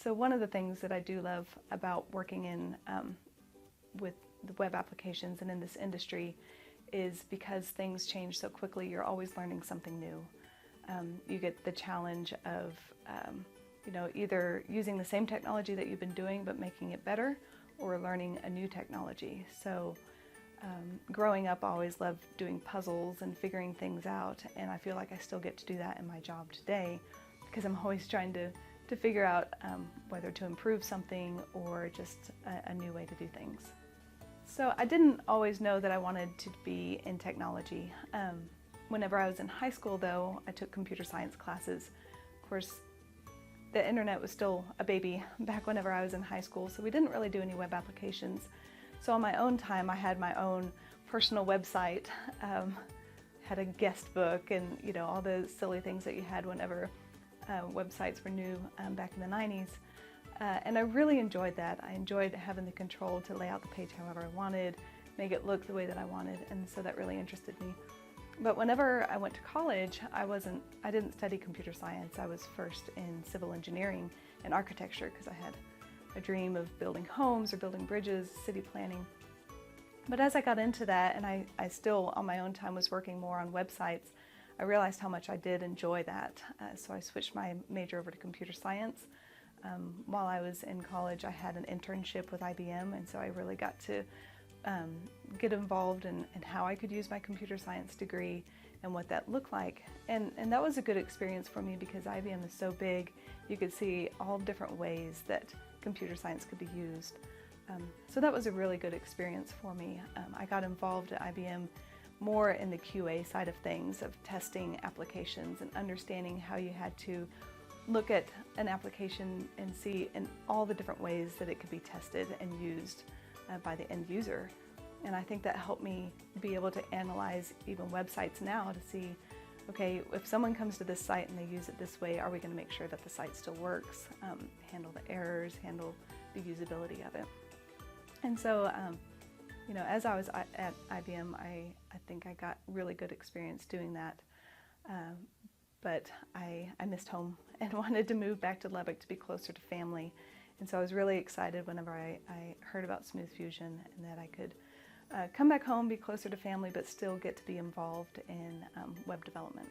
So one of the things that I do love about working in with the web applications and in this industry is because things change so quickly, you're always learning something new. You get the challenge of either using the same technology that you've been doing but making it better, or learning a new technology. So growing up, I always loved doing puzzles and figuring things out, and I feel like I still get to do that in my job today because I'm always trying to figure out whether to improve something or just a new way to do things. So I didn't always know that I wanted to be in technology. Whenever I was in high school, though, I took computer science classes. Of course, the internet was still a baby back whenever I was in high school, so we didn't really do any web applications. So on my own time, I had my own personal website, had a guest book, and all the silly things that you had whenever websites were new back in the 90s. And I really enjoyed that. I enjoyed having the control to lay out the page however I wanted, make it look the way that I wanted, and so that really interested me. But whenever I went to college, I didn't study computer science. I was first in civil engineering and architecture because I had a dream of building homes or building bridges, city planning. But as I got into that, and I still on my own time was working more on websites, I realized how much I did enjoy that. So I switched my major over to computer science. While I was in college, I had an internship with IBM, and so I really got to get involved in how I could use my computer science degree and what that looked like. And that was a good experience for me because IBM is so big, you could see all different ways that computer science could be used. So that was a really good experience for me. I got involved at IBM more in the QA side of things, of testing applications and understanding how you had to look at an application and see in all the different ways that it could be tested and used by the end user. And I think that helped me be able to analyze even websites now to see, okay, if someone comes to this site and they use it this way, are we going to make sure that the site still works, handle the errors, handle the usability of it. And so, as I was at IBM, I think I got really good experience doing that. But I missed home and wanted to move back to Lubbock to be closer to family. And so I was really excited whenever I heard about Smooth Fusion and that I could come back home, be closer to family, but still get to be involved in web development.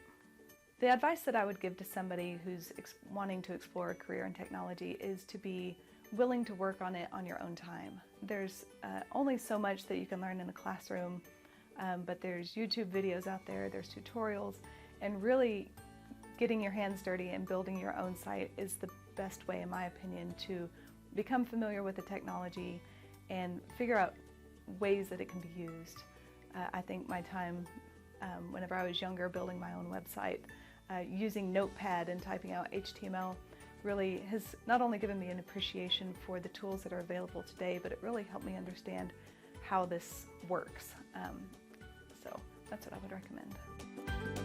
The advice that I would give to somebody who's wanting to explore a career in technology is to be willing to work on it on your own time. There's only so much that you can learn in a classroom, but there's YouTube videos out there, there's tutorials, and really getting your hands dirty and building your own site is the best way, in my opinion, to become familiar with the technology and figure out ways that it can be used. I think my time, whenever I was younger, building my own website, using Notepad and typing out HTML really has not only given me an appreciation for the tools that are available today, but it really helped me understand how this works. So that's what I would recommend.